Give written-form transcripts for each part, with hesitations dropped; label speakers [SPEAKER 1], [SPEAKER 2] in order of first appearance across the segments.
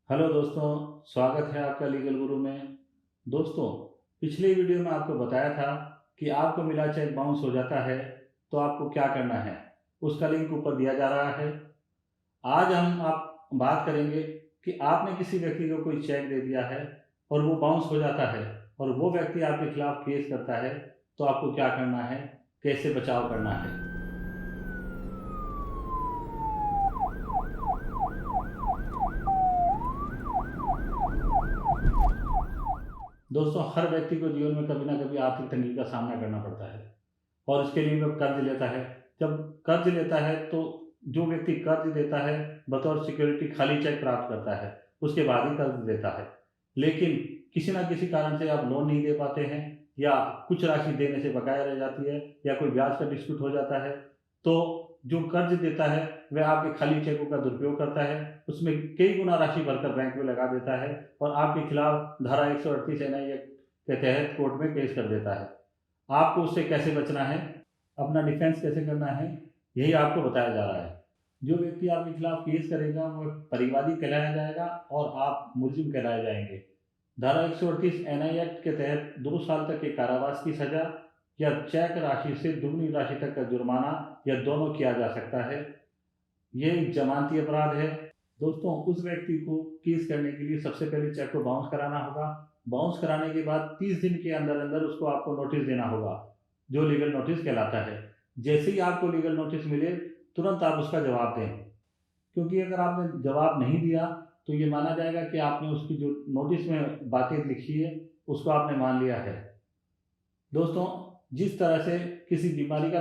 [SPEAKER 1] Hello दोस्तों, स्वागत है आपका लीगल गुरु में। दोस्तों, पिछले वीडियो में आपको बताया था कि आपको मिला चेक बाउंस हो जाता है तो आपको क्या करना है। उसका लिंक ऊपर दिया जा रहा है। आज हम आप बात करेंगे कि आपने किसी व्यक्ति को कोई चेक दे दिया है और वो बाउंस हो जाता है और वो व्यक्ति आपके खिलाफ केस करता है तो आपको क्या करना है, कैसे बचाव करना है। दोस्तों, हर व्यक्ति को जीवन में कभी ना कभी आर्थिक तंगी का सामना करना पड़ता है और इसके लिए वह कर्ज लेता है। जब कर्ज लेता है तो जो व्यक्ति कर्ज देता है बतौर सिक्योरिटी खाली चेक प्राप्त करता है, उसके बाद ही कर्ज देता है। लेकिन किसी ना किसी कारण से आप लोन नहीं दे पाते हैं या कुछ राशि देने से बकाया रह जाती है या कोई ब्याज का डिस्प्यूट हो जाता है, तो जो कर्ज देता है वह आपके खाली चेकों का दुरुपयोग करता है, उसमें कई गुना राशि भरकर बैंक में लगा देता है और आपके खिलाफ धारा 138 एनआई एक्ट के तहत कोर्ट में केस कर देता है। आपको उससे कैसे बचना है, अपना डिफेंस कैसे करना है, यही आपको बताया जा रहा है। जो व्यक्ति आपके खिलाफ केस करेगा वह परिवादी कहलाया जाएगा और आप मुलजिम कहलाए जाएंगे। धारा 138 एनआई एक्ट के तहत 2 साल तक के कारावास की सजा या चेक राशि से दुगनी राशि तक का जुर्माना या दोनों किया जा सकता है। ये एक जमानती अपराध है। दोस्तों, उस व्यक्ति को केस करने के लिए सबसे पहले चेक को बाउंस कराना होगा। बाउंस कराने के बाद 30 दिन के अंदर अंदर उसको आपको नोटिस देना होगा, जो लीगल नोटिस कहलाता है। जैसे ही आपको लीगल नोटिस मिले तुरंत आप उसका जवाब दें, क्योंकि अगर आपने जवाब नहीं दिया तो ये माना जाएगा कि आपने उसकी जो नोटिस में बातें लिखी है उसको आपने मान लिया है। दोस्तों, जिस तरह से किसी बीमारी का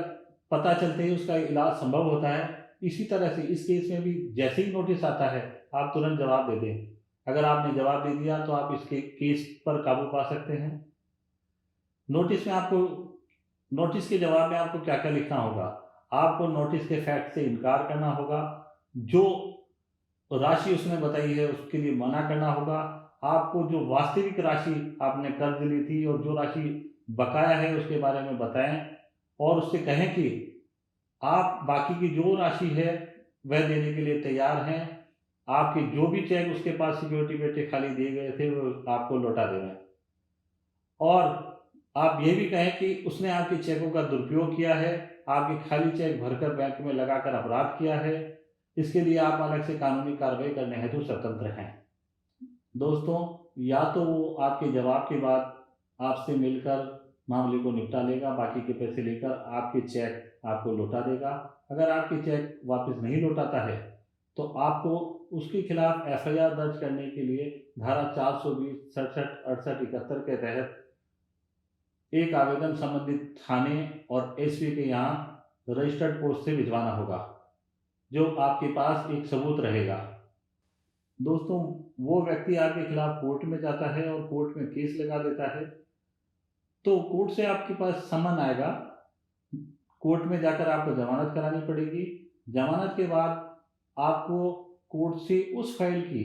[SPEAKER 1] पता चलते ही उसका इलाज संभव होता है, इसी तरह से इस केस में भी जैसे ही नोटिस आता है आप तुरंत जवाब दे दें। अगर आपने जवाब दे दिया तो आप इसके केस पर काबू पा सकते हैं। नोटिस में आपको नोटिस के जवाब में आपको क्या क्या लिखना होगा। आपको नोटिस के फैक्ट से इनकार करना होगा, जो राशि उसने बताई है उसके लिए मना करना होगा। आपको जो वास्तविक राशि आपने कर्ज ली थी और जो राशि बकाया है उसके बारे में बताएं और उससे कहें कि आप बाकी की जो राशि है वह देने के लिए तैयार हैं। आपके जो भी चेक उसके पास सिक्योरिटी पे खाली दिए गए थे वो आपको लौटा देना। और आप ये भी कहें कि उसने आपके चेकों का दुरुपयोग किया है, आपके खाली चेक भरकर बैंक में लगाकर अपराध किया है। इसके लिए आप अलग से कानूनी कार्रवाई करने हेतु स्वतंत्र हैं। दोस्तों, या तो वो आपके जवाब के बाद आपसे मिलकर मामले को निपटा लेगा, बाकी के पैसे लेकर आपके चेक आपको लौटा देगा। अगर आपके चेक वापस नहीं लौटाता है तो आपको उसके खिलाफ एफआईआर दर्ज करने के लिए धारा 420, 67, 68, 71 के तहत एक आवेदन संबंधित थाने और एसपी के यहाँ रजिस्टर्ड पोस्ट से भिजवाना होगा, जो आपके पास एक सबूत रहेगा। दोस्तों, वो व्यक्ति आपके खिलाफ कोर्ट में जाता है और कोर्ट में केस लगा देता है, तो कोर्ट से आपके पास समन आएगा। कोर्ट में जाकर आपको जमानत करानी पड़ेगी। जमानत के बाद आपको कोर्ट से उस फाइल की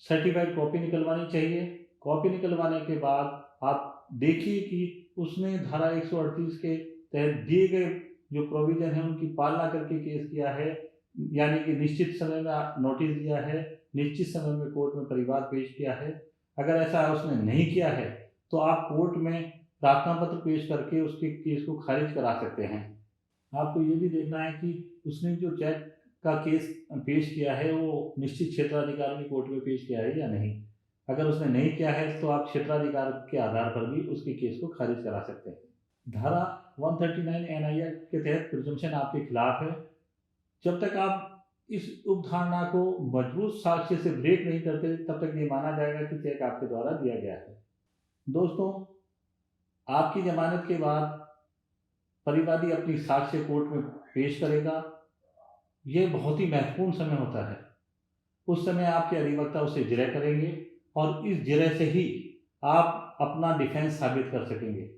[SPEAKER 1] सर्टिफाइड कॉपी निकलवानी चाहिए। कॉपी निकलवाने के बाद आप देखिए कि उसने धारा 138 के तहत दिए गए जो प्रोविजन है उनकी पालना करके केस किया है, यानी कि निश्चित समय में नोटिस दिया है, निश्चित समय में कोर्ट में परिवाद पेश किया है। अगर ऐसा उसने नहीं किया है तो आप कोर्ट में प्रार्थना पत्र पेश करके उसके केस को खारिज करा सकते हैं। आपको ये भी देखना है कि उसने जो चेक का केस पेश किया है वो निश्चित क्षेत्राधिकार की कोर्ट में पेश किया है या नहीं। अगर उसने नहीं किया है तो आप क्षेत्राधिकार के आधार पर भी उसके केस को खारिज करा सकते हैं। धारा 139 एनआई एक्ट के तहत प्रिजम्पशन आपके खिलाफ है। जब तक आप इस उपधारणा को मजबूत साक्ष्य से ब्रेक नहीं करते तब तक ये माना जाएगा कि चेक आपके द्वारा दिया गया है। दोस्तों, आपकी जमानत के बाद परिवादी अपनी साक्ष्य कोर्ट में पेश करेगा। ये बहुत ही महत्वपूर्ण समय होता है। उस समय आपके अधिवक्ता उसे जिरह करेंगे और इस जिरह से ही आप अपना डिफेंस साबित कर सकेंगे।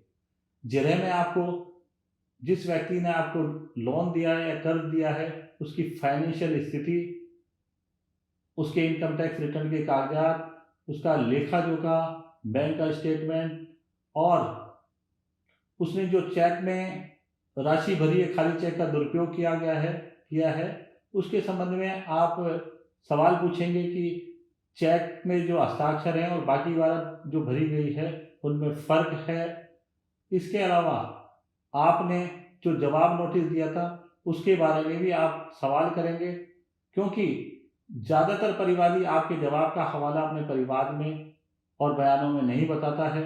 [SPEAKER 1] जिरह में आपको जिस व्यक्ति ने आपको लोन दिया है या कर्ज दिया है उसकी फाइनेंशियल स्थिति, उसके इनकम टैक्स रिटर्न के कागजात, उसका लेखा जोखा, बैंक का स्टेटमेंट और उसने जो चेक में राशि भरी है, खाली चेक का दुरुपयोग किया है, उसके संबंध में आप सवाल पूछेंगे कि चेक में जो हस्ताक्षर हैं और बाकी वाला जो भरी गई है उनमें फ़र्क है। इसके अलावा आपने जो जवाब नोटिस दिया था उसके बारे में भी आप सवाल करेंगे, क्योंकि ज़्यादातर परिवादी आपके जवाब का हवाला अपने परिवाद में और बयानों में नहीं बताता है।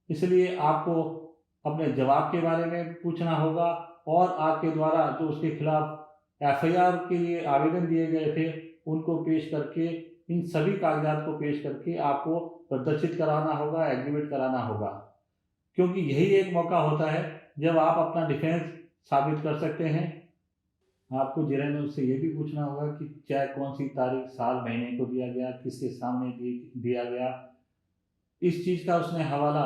[SPEAKER 1] इसलिए आपको अपने जवाब के बारे में पूछना होगा और आपके द्वारा जो उसके खिलाफ एफआईआर के लिए आवेदन दिए गए थे उनको पेश करके, इन सभी कागजात को पेश करके आपको प्रदर्शित कराना होगा, एग्जीबिट कराना होगा, क्योंकि यही एक मौका होता है जब आप अपना डिफेंस साबित कर सकते हैं। आपको जिरह में उससे ये भी पूछना होगा कि चेक कौन सी तारीख, साल, महीने को दिया गया, किसके सामने दिया गया। इस चीज़ का उसने हवाला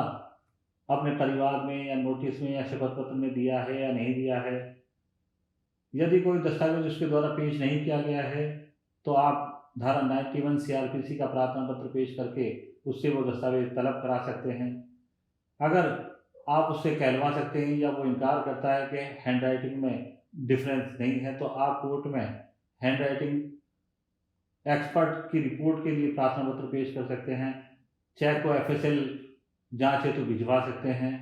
[SPEAKER 1] अपने परिवार में या नोटिस में या शपथ पत्र में दिया है या नहीं दिया है। यदि कोई दस्तावेज उसके द्वारा पेश नहीं किया गया है तो आप धारा 91 सीआरपीसी का प्रार्थना पत्र पेश करके उससे वो दस्तावेज तलब करा सकते हैं। अगर आप उससे कहलवा सकते हैं या वो इनकार करता है कि हैंड राइटिंग में डिफरेंस नहीं है, तो आप कोर्ट में हैंड राइटिंग एक्सपर्ट की रिपोर्ट के लिए प्रार्थना पत्र पेश कर सकते हैं। चेक को एफएसएल जांच हेतु भिजवा सकते हैं।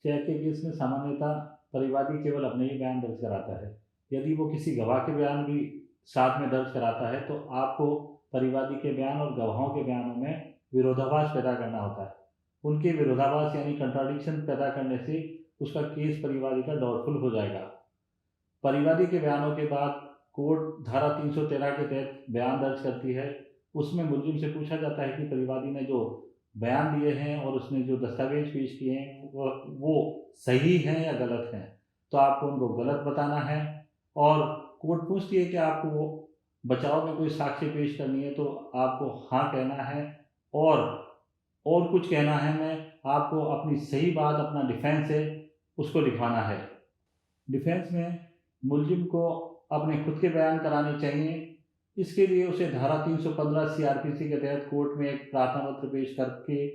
[SPEAKER 1] चेक के केस में सामान्यतः परिवादी केवल अपने ही बयान दर्ज कराता है। यदि वो किसी गवाह के बयान भी साथ में दर्ज कराता है तो आपको परिवादी के बयान और गवाहों के बयानों में विरोधाभास पैदा करना होता है। उनके विरोधाभास यानी कंट्राडिक्शन पैदा करने से उसका केस परिवादी का डाउटफुल हो जाएगा। परिवादी के बयानों के बाद कोर्ट धारा 313 के तहत बयान दर्ज करती है। उसमें मुलजिम से पूछा जाता है कि परिवादी ने जो बयान दिए हैं और उसने जो दस्तावेज पेश किए हैं वो सही हैं या गलत हैं, तो आपको उनको गलत बताना है। और कोर्ट पूछती है कि आपको वो बचाव में कोई साक्ष्य पेश करनी है तो आपको हाँ कहना है, और कुछ कहना है में आपको अपनी सही बात, अपना डिफेंस है उसको लिखवाना है। डिफेंस में मुलजिम को अपने खुद के बयान कराने चाहिए। इसके लिए उसे धारा 315 सीआरपीसी के तहत कोर्ट में एक प्रार्थना पत्र पेश करके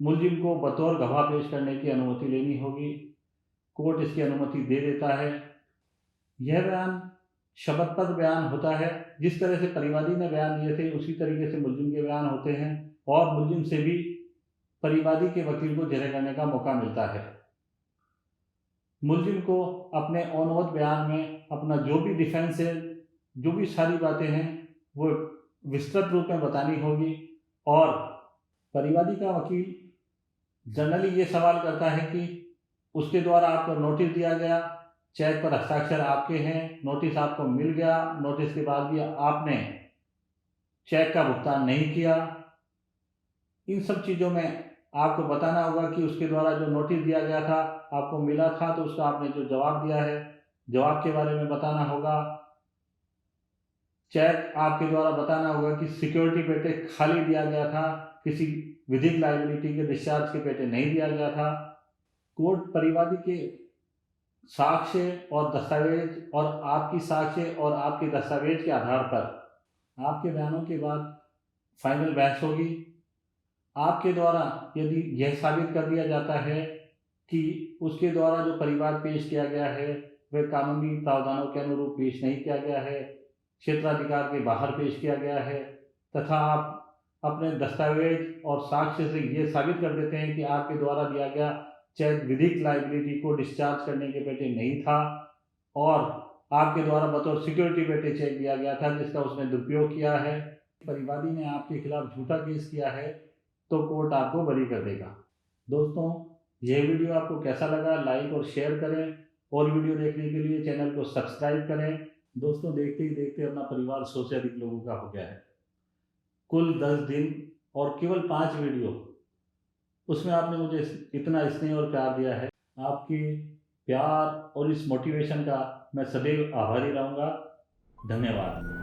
[SPEAKER 1] मुलजिम को बतौर गवाह पेश करने की अनुमति लेनी होगी। कोर्ट इसकी अनुमति दे देता है। यह बयान शपथ पत्र बयान होता है। जिस तरह से परिवादी ने बयान दिए थे उसी तरीके से मुलजिम के बयान होते हैं और मुलजिम से भी परिवादी के वकील को जिरह करने का मौका मिलता है। मुलजिम को अपने ऑन ओथ बयान में अपना जो भी डिफेंस है, जो भी सारी बातें हैं वो विस्तृत रूप में बतानी होगी। और परिवादी का वकील जनरली ये सवाल करता है कि उसके द्वारा आपको नोटिस दिया गया, चेक पर हस्ताक्षर आपके हैं, नोटिस आपको मिल गया, नोटिस के बाद भी आपने चेक का भुगतान नहीं किया। इन सब चीज़ों में आपको बताना होगा कि उसके द्वारा जो नोटिस दिया गया था आपको मिला था तो उसका आपने जो जवाब दिया है, जवाब के बारे में बताना होगा। चेक आपके द्वारा बताना होगा कि सिक्योरिटी पेटे खाली दिया गया था, किसी विधिक लायबिलिटी के डिस्चार्ज के पेटे नहीं दिया गया था। कोर्ट परिवादी के साक्ष्य और दस्तावेज और आपकी साक्ष्य और आपके दस्तावेज के आधार पर आपके बयानों के बाद फाइनल बहस होगी। आपके द्वारा यदि यह साबित कर दिया जाता है कि उसके द्वारा जो परिवाद पेश किया गया है वह कानूनी प्रावधानों के अनुरूप पेश नहीं किया गया है, क्षेत्राधिकार के बाहर पेश किया गया है, तथा आप अपने दस्तावेज और साक्ष्य से ये साबित कर देते हैं कि आपके द्वारा दिया गया चेक विधिक लायबिलिटी को डिस्चार्ज करने के पेटे नहीं था और आपके द्वारा बतौर सिक्योरिटी पेटे चेक दिया गया था जिसका उसने दुरुपयोग किया है, परिवादी ने आपके खिलाफ झूठा केस किया है, तो कोर्ट आपको बरी कर देगा। दोस्तों, यह वीडियो आपको कैसा लगा लाइक और शेयर करें और वीडियो देखने के लिए चैनल को सब्सक्राइब करें। दोस्तों, देखते ही देखते अपना परिवार 100 से अधिक लोगों का हो गया है। कुल 10 दिन और केवल 5 वीडियो, उसमें आपने मुझे इतना स्नेह और प्यार दिया है। आपके प्यार और इस मोटिवेशन का मैं सदैव आभारी रहूँगा। धन्यवाद।